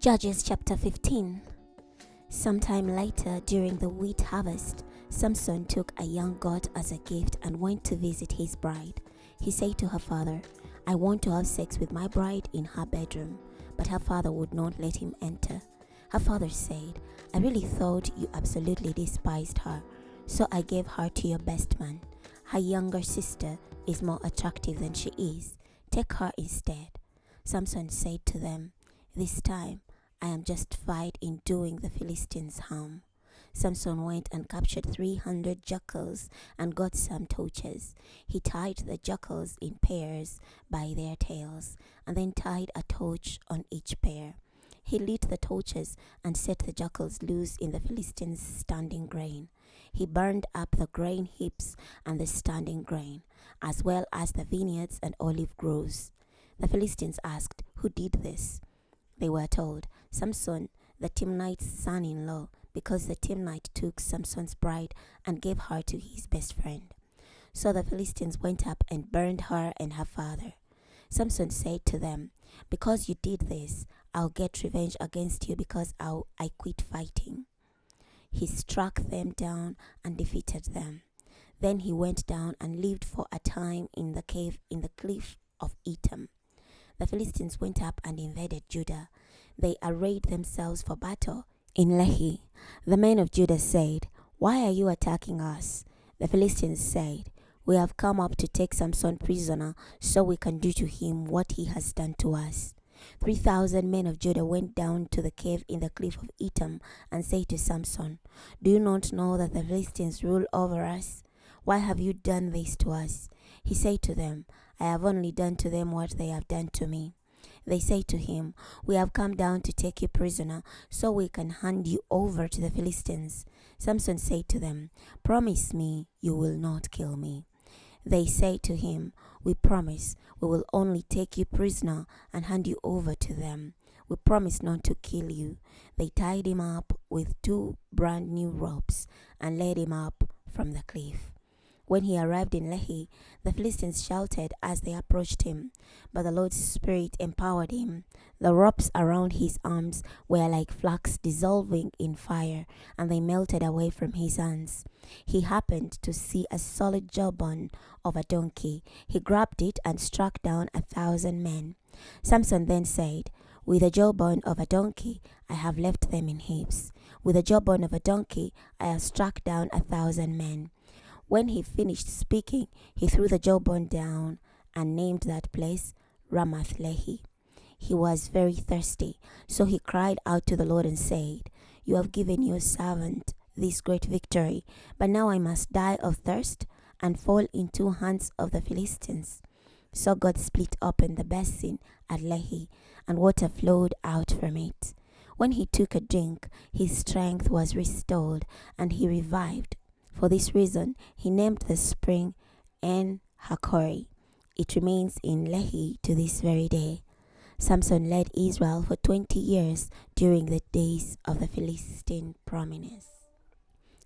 Judges chapter 15. Sometime later, during the wheat harvest, Samson took a young goat as a gift and went to visit his bride. He said to her father, "I want to have sex with my bride in her bedroom." But her father would not let him enter. Her father said, "I really thought you absolutely despised her, so I gave her to your best man. Her younger sister is more attractive than she is. Take her instead." Samson said to them, "This time I am justified in doing the Philistines harm." Samson went and captured 300 jackals and got some torches. He tied the jackals in pairs by their tails, and then tied a torch on each pair. He lit the torches and set the jackals loose in the Philistines' standing grain. He burned up the grain heaps and the standing grain, as well as the vineyards and olive groves. The Philistines asked, "Who did this?" They were told, "Samson, the Timnite's son-in-law," because the Timnite took Samson's bride and gave her to his best friend. So the Philistines went up and burned her and her father. Samson said to them, "Because you did this, I'll get revenge against you because I quit fighting." He struck them down and defeated them. Then he went down and lived for a time in the cave in the cliff of Etam. The Philistines went up and invaded Judah. They arrayed themselves for battle in Lehi. The men of Judah said, "Why are you attacking us?" The Philistines said, "We have come up to take Samson prisoner so we can do to him what he has done to us." 3,000 men of Judah went down to the cave in the cliff of Etam and said to Samson, "Do you not know that the Philistines rule over us? Why have you done this to us?" He said to them, "I have only done to them what they have done to me." They say to him, "We have come down to take you prisoner so we can hand you over to the Philistines." Samson said to them, "Promise me you will not kill me." They say to him, "We promise we will only take you prisoner and hand you over to them. We promise not to kill you." They tied him up with 2 brand new ropes and led him up from the cliff. When he arrived in Lehi, the Philistines shouted as they approached him, but the Lord's Spirit empowered him. The ropes around his arms were like flax dissolving in fire, and they melted away from his hands. He happened to see a solid jawbone of a donkey. He grabbed it and struck down 1,000 men. Samson then said, "With the jawbone of a donkey, I have left them in heaps. With the jawbone of a donkey, I have struck down 1,000 men." When he finished speaking, he threw the jawbone down and named that place Ramath Lehi. He was very thirsty, so he cried out to the Lord and said, "You have given your servant this great victory, but now I must die of thirst and fall into hands of the Philistines." So God split open the basin at Lehi, and water flowed out from it. When he took a drink, his strength was restored, and he revived. For this reason, he named the spring En Hakori. It remains in Lehi to this very day. Samson led Israel for 20 years during the days of the Philistine prominence.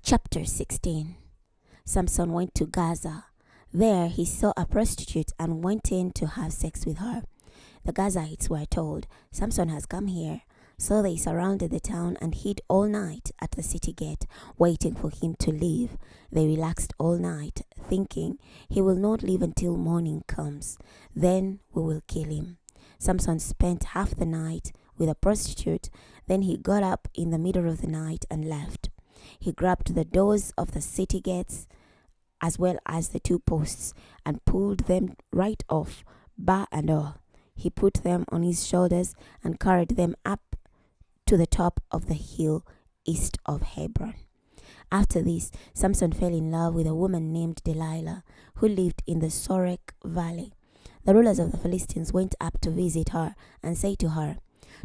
Chapter 16. Samson went to Gaza. There he saw a prostitute and went in to have sex with her. The Gazites were told, "Samson has come here." So they surrounded the town and hid all night at the city gate, waiting for him to leave. They relaxed all night, thinking, "He will not leave until morning comes. Then we will kill him." Samson spent half the night with a prostitute. Then he got up in the middle of the night and left. He grabbed the doors of the city gates as well as the 2 posts and pulled them right off, bar and all. He put them on his shoulders and carried them up to the top of the hill east of Hebron. After this, Samson fell in love with a woman named Delilah, who lived in the Sorek Valley. The rulers of the Philistines went up to visit her and say to her,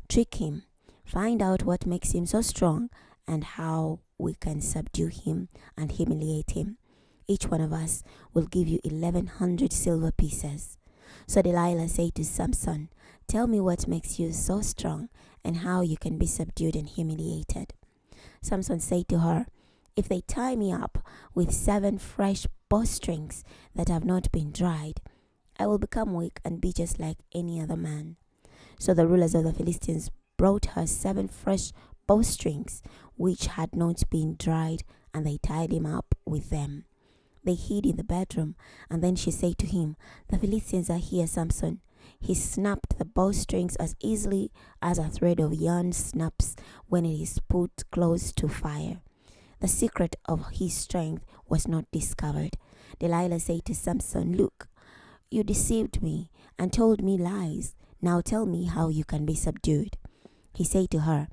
"Trick him, find out what makes him so strong and how we can subdue him and humiliate him. Each one of us will give you 1,100 silver pieces." So Delilah said to Samson, "Tell me what makes you so strong and how you can be subdued and humiliated." Samson said to her, "If they tie me up with 7 fresh bowstrings that have not been dried, I will become weak and be just like any other man." So the rulers of the Philistines brought her 7 fresh bowstrings, which had not been dried, and they tied him up with them. They hid in the bedroom, and then she said to him, "The Philistines are here, Samson." He snapped the bowstrings as easily as a thread of yarn snaps when it is put close to fire. The secret of his strength was not discovered. Delilah said to Samson, "Look, you deceived me and told me lies. Now tell me how you can be subdued." He said to her,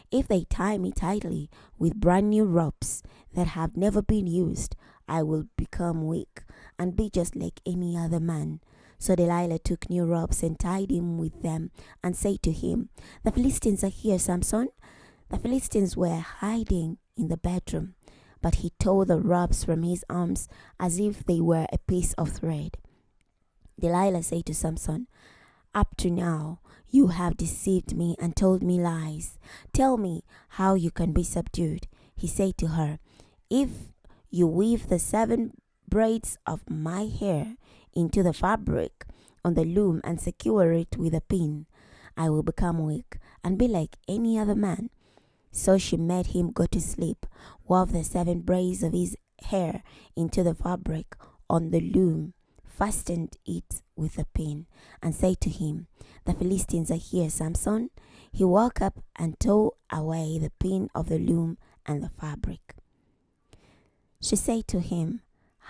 "If they tie me tightly with brand new ropes that have never been used, I will become weak and be just like any other man." So Delilah took new ropes and tied him with them and said to him, "The Philistines are here, Samson." The Philistines were hiding in the bedroom, but he tore the ropes from his arms as if they were a piece of thread. Delilah said to Samson, "Up to now, you have deceived me and told me lies. Tell me how you can be subdued." He said to her, "If you weave the 7 braids of my hair into the fabric on the loom and secure it with a pin, I will become weak and be like any other man." So she made him go to sleep, wove the 7 braids of his hair into the fabric on the loom, fastened it with a pin, and said to him, "The Philistines are here, Samson." He woke up and tore away the pin of the loom and the fabric. She said to him,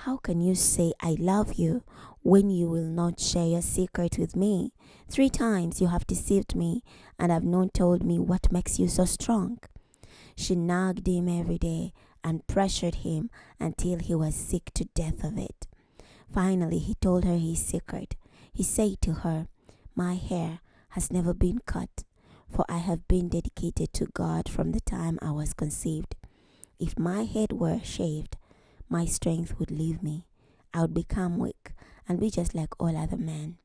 "How can you say I love you when you will not share your secret with me? 3 times you have deceived me and have not told me what makes you so strong." She nagged him every day and pressured him until he was sick to death of it. Finally, he told her his secret. He said to her, "My hair has never been cut, for I have been dedicated to God from the time I was conceived. If my head were shaved, my strength would leave me. I would become weak and be just like all other men."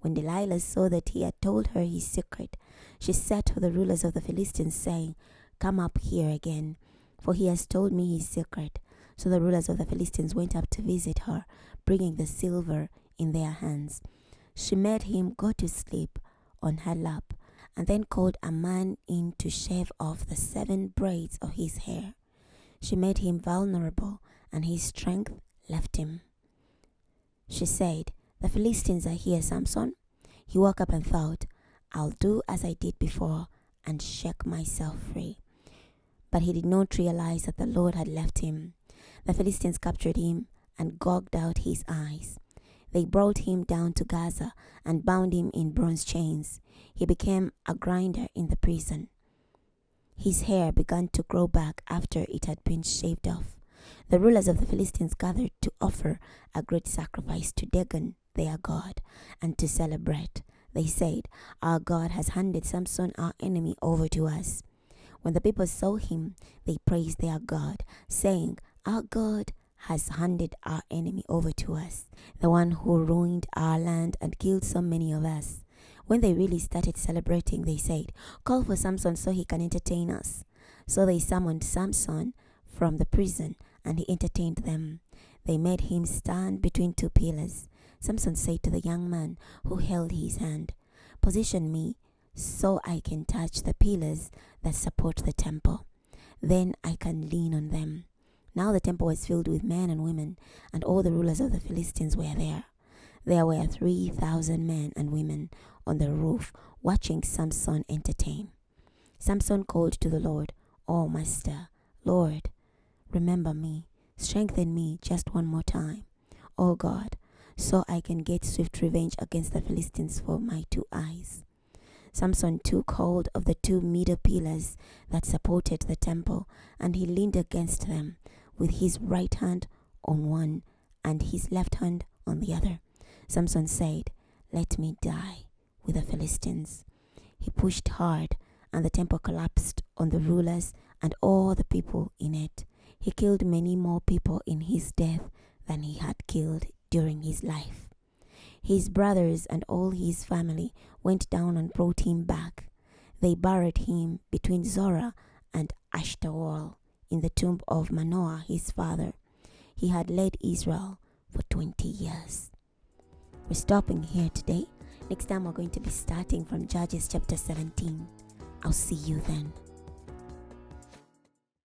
When Delilah saw that he had told her his secret, she said to the rulers of the Philistines, saying, "Come up here again, for he has told me his secret." So the rulers of the Philistines went up to visit her, bringing the silver in their hands. She made him go to sleep on her lap, and then called a man in to shave off the 7 braids of his hair. She made him vulnerable, and his strength left him. She said, "The Philistines are here, Samson." He woke up and thought, "I'll do as I did before and shake myself free." But he did not realize that the Lord had left him. The Philistines captured him and gouged out his eyes. They brought him down to Gaza and bound him in bronze chains. He became a grinder in the prison. His hair began to grow back after it had been shaved off. The rulers of the Philistines gathered to offer a great sacrifice to Dagon, their god, and to celebrate. They said, "Our God has handed Samson, our enemy, over to us." When the people saw him, they praised their God, saying, "Our God has handed our enemy over to us, the one who ruined our land and killed so many of us." When they really started celebrating, they said, "Call for Samson so he can entertain us." So they summoned Samson from the prison, and he entertained them. They made him stand between 2 pillars. Samson said to the young man who held his hand, "Position me so I can touch the pillars that support the temple. Then I can lean on them." Now the temple was filled with men and women, and all the rulers of the Philistines were there. There were 3,000 men and women on the roof watching Samson entertain. Samson called to the Lord, "Oh, Master, Lord, remember me. Strengthen me just one more time, oh God, so I can get swift revenge against the Philistines for my 2 eyes." Samson took hold of the 2 middle pillars that supported the temple, and he leaned against them with his right hand on one and his left hand on the other. Samson said, "Let me die with the Philistines." He pushed hard, and the temple collapsed on the rulers and all the people in it. He killed many more people in his death than he had killed during his life. His brothers and all his family went down and brought him back. They buried him between Zorah and Ashtaol in the tomb of Manoah, his father. He had led Israel for 20 years. We're stopping here today. Next time we're going to be starting from Judges chapter 17. I'll see you then.